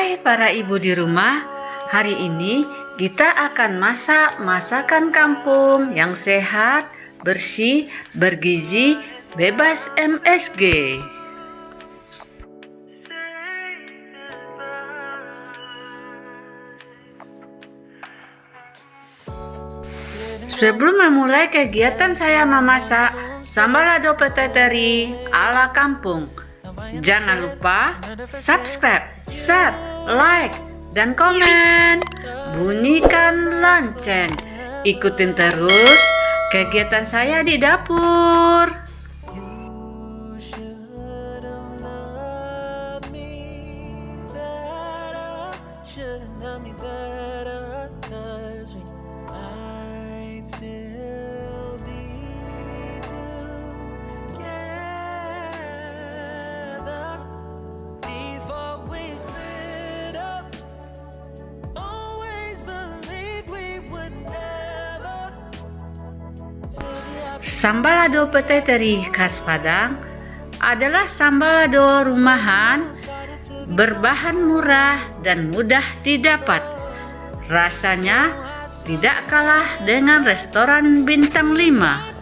Hai para ibu di rumah, hari ini kita akan masak masakan kampung yang sehat, bersih, bergizi, bebas MSG. Sebelum memulai kegiatan saya memasak sambal lado pete teri ala kampung, jangan lupa subscribe, share, like, dan komen. Bunyikan lonceng. Ikutin terus kegiatan saya di dapur. Sambal lado pete teri khas Padang adalah sambal lado rumahan, berbahan murah dan mudah didapat. Rasanya tidak kalah dengan restoran bintang 5.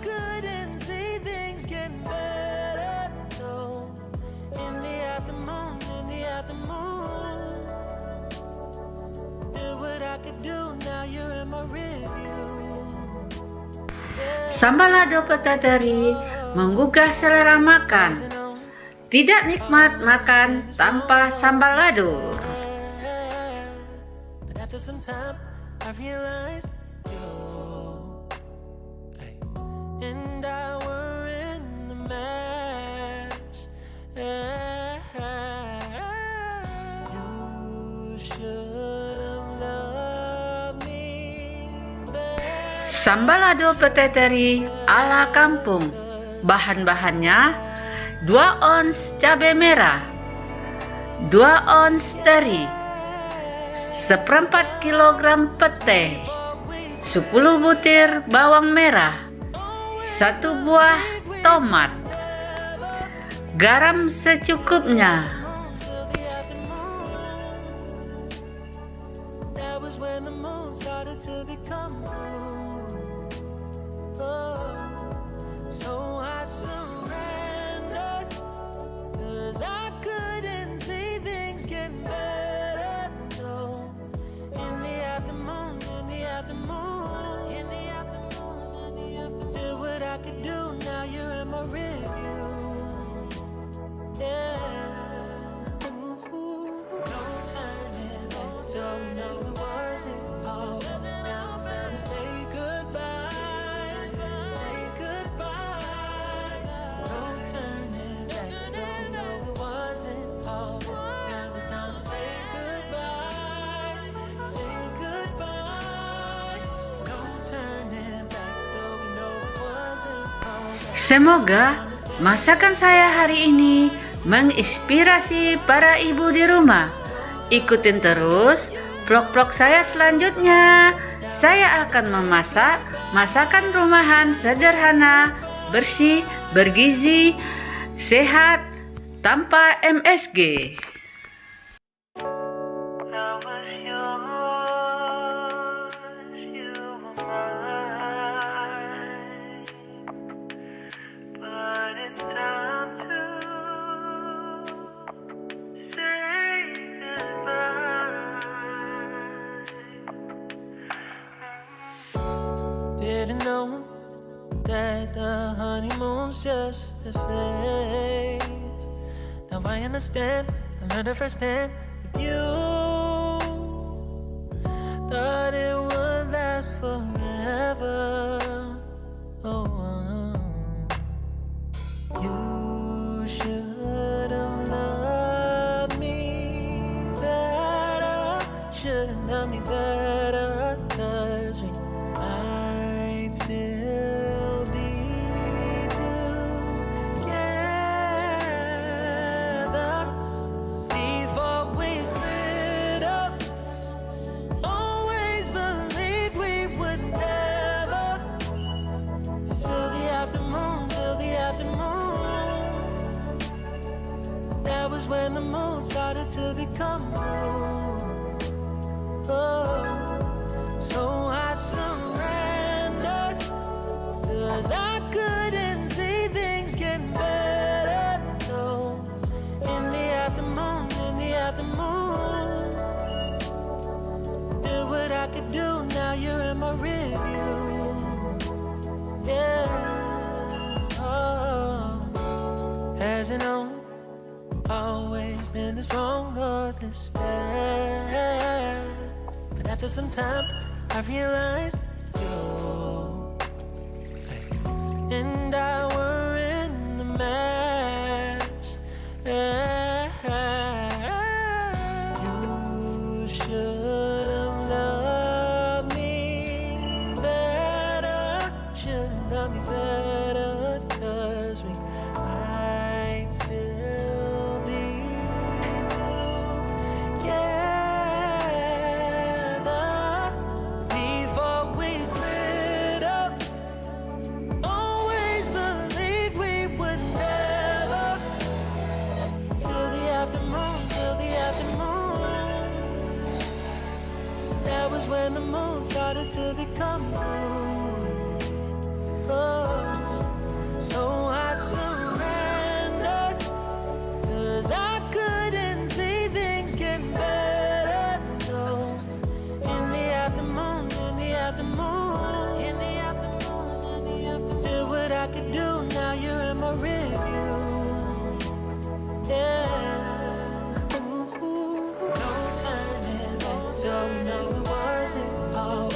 Sambal lado pete teri menggugah selera makan. Tidak nikmat makan tanpa sambal lado. Sambal lado pete teri ala kampung. Bahan-bahannya 2 ons cabai merah, 2 ons teri, 1/4 kilogram pete, 10 butir bawang merah, 1 buah tomat, garam secukupnya. Semoga masakan saya hari ini menginspirasi para ibu di rumah. Ikutin terus vlog-vlog saya selanjutnya. Saya akan memasak masakan rumahan sederhana, bersih, bergizi, sehat, tanpa MSG. Didn't know that the honeymoon's just a phase. Now I understand, I learned it firsthand with you. Thought it would last forever. You should have loved me better, should have loved me better, 'cause we might still be together before we split up. Always believed we would never, till the afternoon, till the afternoon. That was when the moon started to become blue. after moon. Did what I could do, now you're in my review. Yeah. Oh. Hasn't always been this wrong or this bad. But after some time, I realized you and I were in the match. You should have loved me better. Should have loved me better, 'cause we might still be together before we split up. Always believed we would never. Till the afternoon, till the afternoon. That was when the moon started to become blue. Oh, so I surrendered, 'cause I couldn't see things getting better. So in the afternoon, in the afternoon, in the afternoon, in the afternoon, did what I could do, now you're in my review. Yeah. Ooh, no turning back, so we know it wasn't all.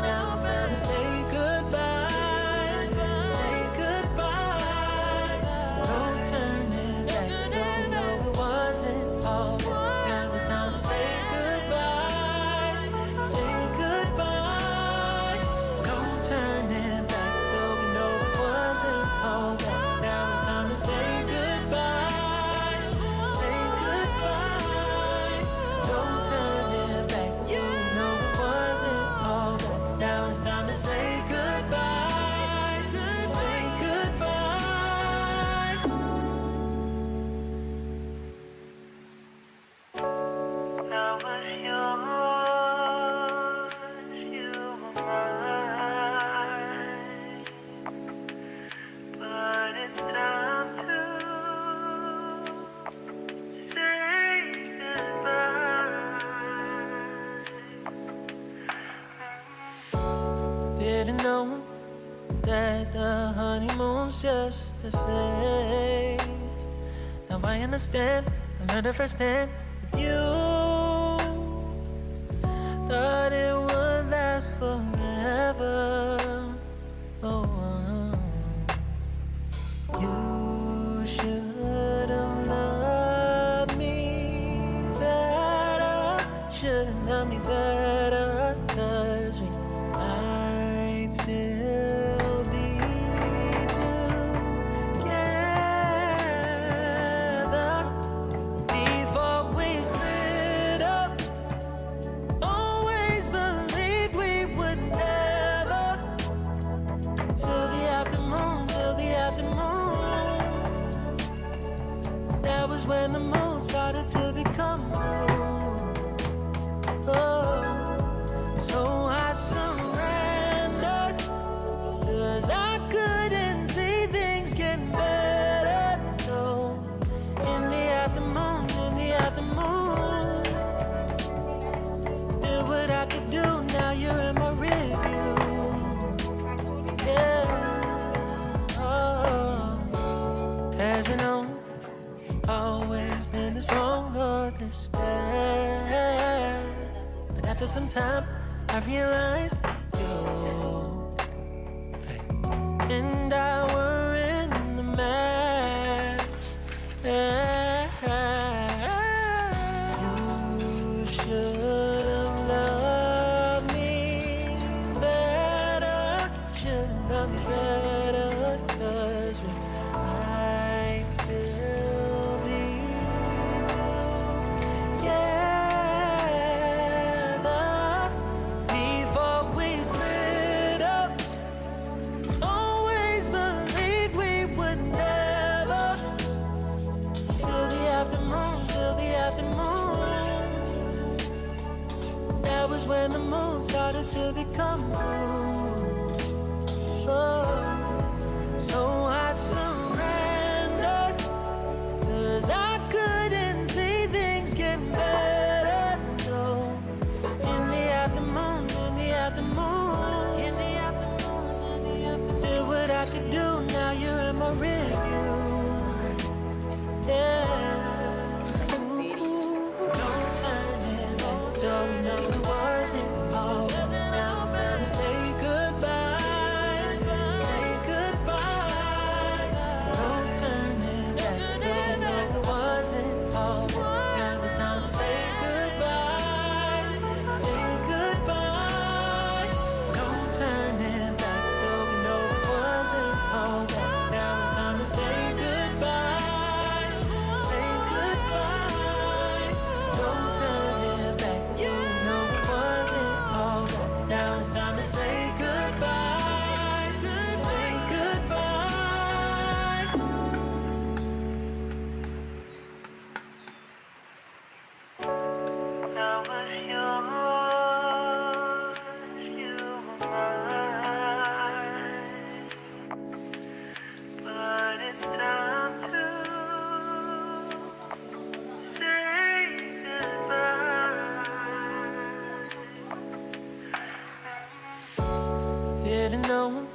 Now it's time to say goodbye, say goodbye. No turning back, don't know it wasn't all. Now it's time to say goodbye, say goodbye. No turning back, though we know it wasn't all. Now it's time to say goodbye, say goodbye. No turning back, you know it wasn't all. Now it's time to say goodbye, say goodbye. I was yours, you were mine, but it's time to say goodbye. Didn't know that the honeymoon's just a phase. Now I understand, I learned it firsthand with you. Thought it would last forever. Oh, you should have loved me better. Should have loved me better, 'cause we might still be together before we split up. Always believed we would never. Till the afternoon, till the afternoon. That was when the moon started to become blue. Oh, so I surrendered, 'cause I couldn't see things getting better. So in the afternoon, in the afternoon, did what I could do, now you're in my review. Yeah. Oh. Hasn't always been this wrong or this bad. But after some time, I realized you and I were in the match. You should have loved me better. Should have loved me better, 'cause we might still be together before we split up. Always believed we would never. Till the afternoon, till the afternoon. That was when the moon started to become blue. Oh, so I surrendered, 'cause I couldn't see things getting better. should've known